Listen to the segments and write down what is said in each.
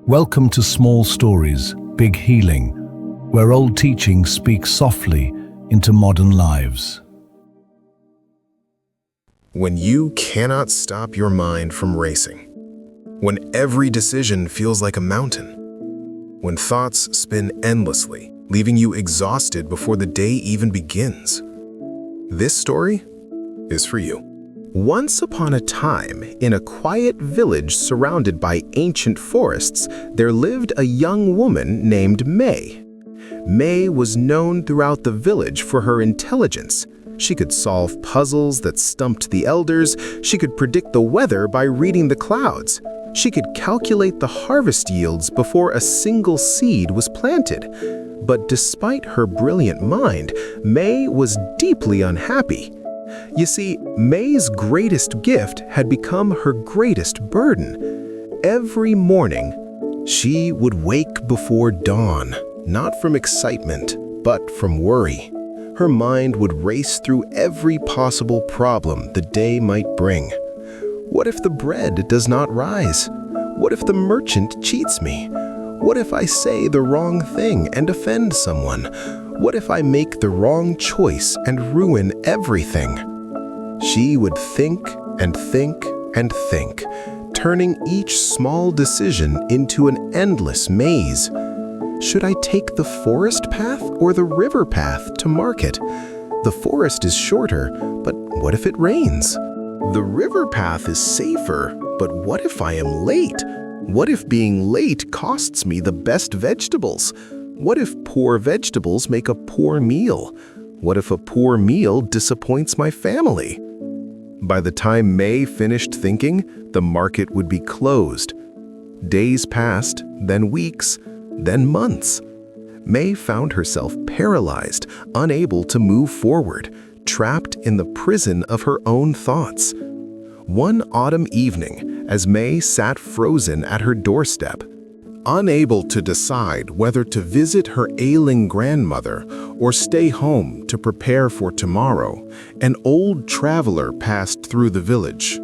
Welcome to Small Stories, Big Healing, where old teaching speaks softly into modern lives. When you cannot stop your mind from racing, when every decision feels like a mountain, when thoughts spin endlessly, leaving you exhausted before the day even begins, this story is for you. Once upon a time, in a quiet village surrounded by ancient forests, there lived a young woman named May. May was known throughout the village for her intelligence. She could solve puzzles that stumped the elders. She could predict the weather by reading the clouds. She could calculate the harvest yields before a single seed was planted. But despite her brilliant mind, May was deeply unhappy. You see, May's greatest gift had become her greatest burden. Every morning, she would wake before dawn, not from excitement, but from worry. Her mind would race through every possible problem the day might bring. What if the bread does not rise? What if the merchant cheats me? What if I say the wrong thing and offend someone? What if I make the wrong choice and ruin everything? She would think and think and think, turning each small decision into an endless maze. Should I take the forest path or the river path to market? The forest is shorter, but what if it rains? The river path is safer, but what if I am late? What if being late costs me the best vegetables? What if poor vegetables make a poor meal? What if a poor meal disappoints my family? By the time May finished thinking, the market would be closed. Days passed, then weeks, then months. May found herself paralyzed, unable to move forward, trapped in the prison of her own thoughts. One autumn evening, as May sat frozen at her doorstep, unable to decide whether to visit her ailing grandmother or stay home to prepare for tomorrow, an old traveler passed through the village.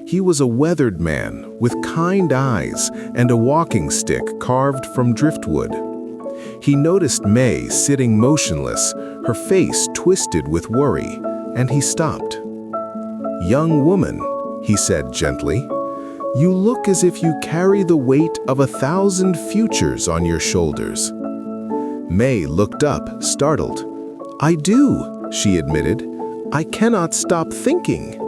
He was a weathered man with kind eyes and a walking stick carved from driftwood. He noticed May sitting motionless, her face twisted with worry, and he stopped. "Young woman," he said gently, "you look as if you carry the weight of 1,000 futures on your shoulders." May looked up, startled. "I do," she admitted. "I cannot stop thinking.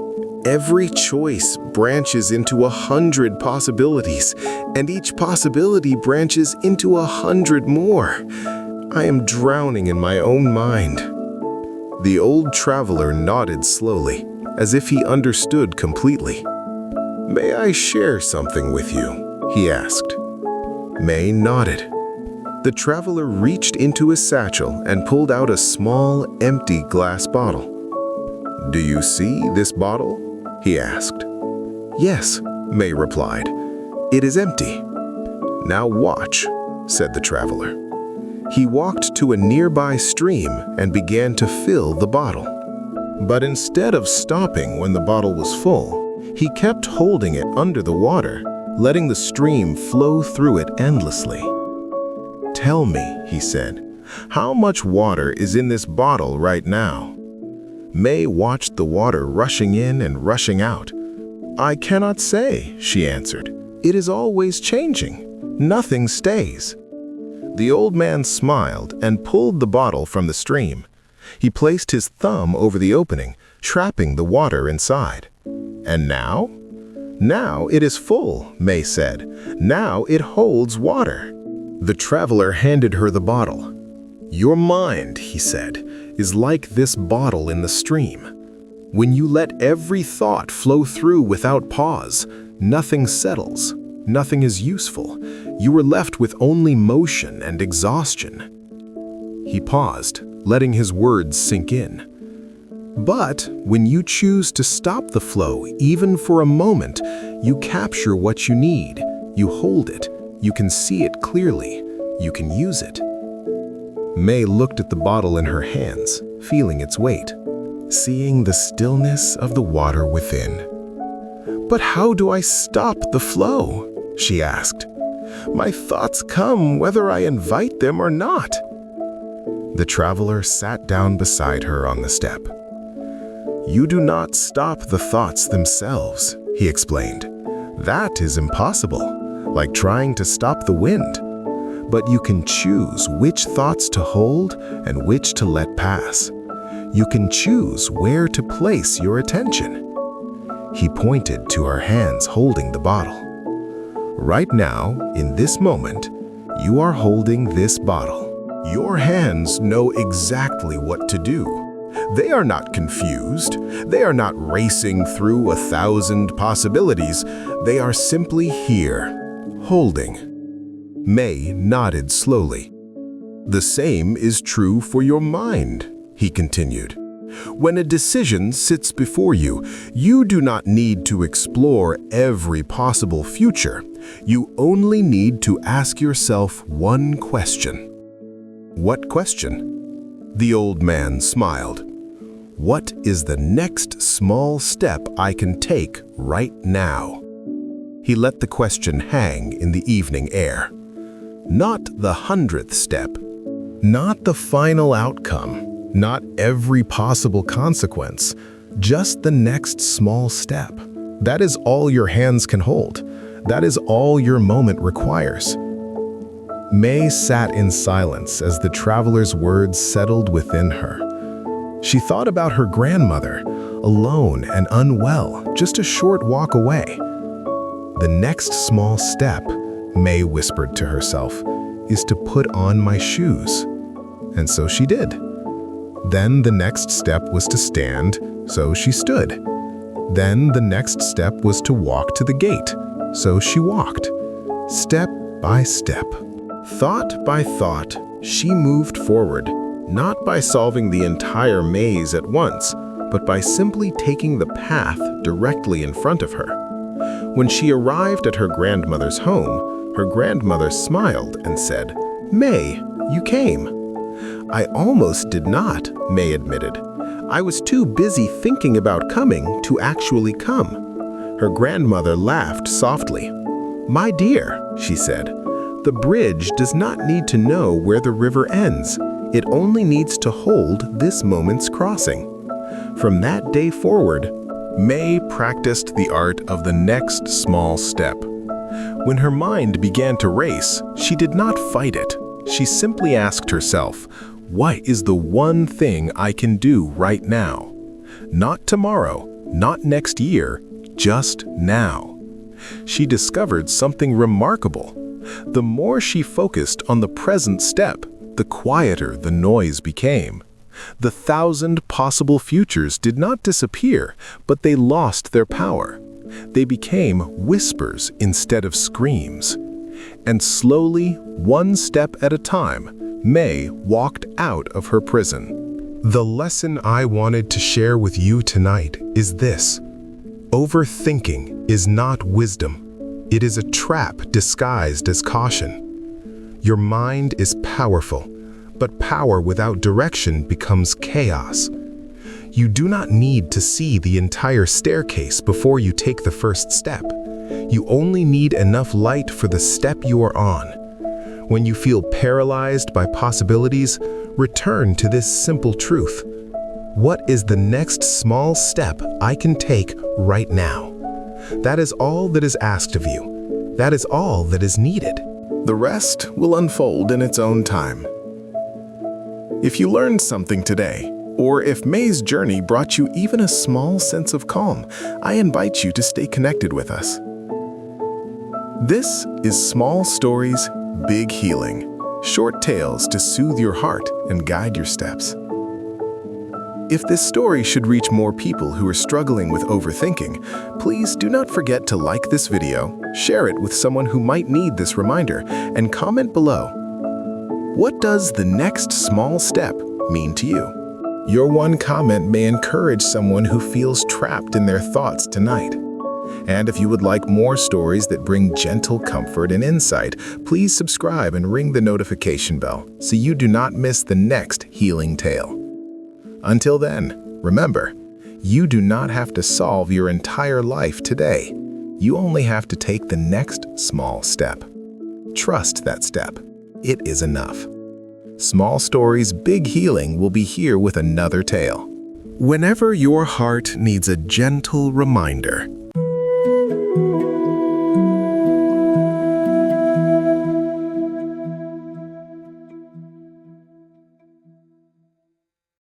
Every choice branches into 100 possibilities, and each possibility branches into 100 more. I am drowning in my own mind." The old traveler nodded slowly, as if he understood completely. "May I share something with you?" he asked. May nodded. The traveler reached into his satchel and pulled out a small, empty glass bottle. "Do you see this bottle?" he asked. "Yes," May replied. "It is empty." "Now watch," said the traveler. He walked to a nearby stream and began to fill the bottle. But instead of stopping when the bottle was full, he kept holding it under the water, letting the stream flow through it endlessly. "Tell me," he said, "how much water is in this bottle right now?" May watched the water rushing in and rushing out. "I cannot say," she answered. "It is always changing. Nothing stays." The old man smiled and pulled the bottle from the stream. He placed his thumb over the opening, trapping the water inside. "And now?" "Now it is full," May said. "Now it holds water." The traveler handed her the bottle. "Your mind," he said, "is like this bottle in the stream. When you let every thought flow through without pause, nothing settles, nothing is useful. You are left with only motion and exhaustion." He paused, letting his words sink in. "But when you choose to stop the flow, even for a moment, you capture what you need, you hold it, you can see it clearly, you can use it." May looked at the bottle in her hands, feeling its weight, seeing the stillness of the water within. "But how do I stop the flow?" she asked. My thoughts come whether I invite them or not." The traveler sat down beside her on the step. "You do not stop the thoughts themselves," he explained. "That is impossible, like trying to stop the wind. But you can choose which thoughts to hold and which to let pass. You can choose where to place your attention." He pointed to her hands holding the bottle. "Right now, in this moment, you are holding this bottle. Your hands know exactly what to do. They are not confused. They are not racing through 1,000 possibilities. They are simply here, holding." May nodded slowly. "The same is true for your mind," he continued. "When a decision sits before you, you do not need to explore every possible future. You only need to ask yourself one question." "What question?" The old man smiled. "What is the next small step I can take right now?" He let the question hang in the evening air. Not the 100th step, not the final outcome, not every possible consequence, just the next small step. That is all your hands can hold. That is all your moment requires. May sat in silence as the traveler's words settled within her. She thought about her grandmother, alone and unwell, just a short walk away. "The next small step," May whispered to herself, "is to put on my shoes." And so she did. Then the next step was to stand, so she stood. Then the next step was to walk to the gate, so she walked. Step by step, thought by thought, she moved forward, not by solving the entire maze at once, but by simply taking the path directly in front of her. When she arrived at her grandmother's home, her grandmother smiled and said, "May, you came." "I almost did not," May admitted. "I was too busy thinking about coming to actually come." Her grandmother laughed softly. "My dear," she said, "the bridge does not need to know where the river ends. It only needs to hold this moment's crossing." From that day forward, May practiced the art of the next small step. When her mind began to race, she did not fight it. She simply asked herself, "What is the one thing I can do right now?" Not tomorrow, not next year, just now. She discovered something remarkable. The more she focused on the present step, the quieter the noise became. The 1,000 possible futures did not disappear, but they lost their power. They became whispers instead of screams. And slowly, one step at a time, May walked out of her prison. The lesson I wanted to share with you tonight is this: overthinking is not wisdom. It is a trap disguised as caution. Your mind is powerful, but power without direction becomes chaos. You do not need to see the entire staircase before you take the first step. You only need enough light for the step you are on. When you feel paralyzed by possibilities, return to this simple truth. What is the next small step I can take right now? That is all that is asked of you. That is all that is needed. The rest will unfold in its own time. If you learned something today, or if May's journey brought you even a small sense of calm, I invite you to stay connected with us. This is Small Stories, Big Healing. Short tales to soothe your heart and guide your steps. If this story should reach more people who are struggling with overthinking, please do not forget to like this video, share it with someone who might need this reminder, and comment below. What does the next small step mean to you? Your one comment may encourage someone who feels trapped in their thoughts tonight. And if you would like more stories that bring gentle comfort and insight, please subscribe and ring the notification bell so you do not miss the next healing tale. Until then, remember, you do not have to solve your entire life today. You only have to take the next small step. trust that step. It is enough. Small Stories, Big Healing will be here with another tale. Whenever your heart needs a gentle reminder,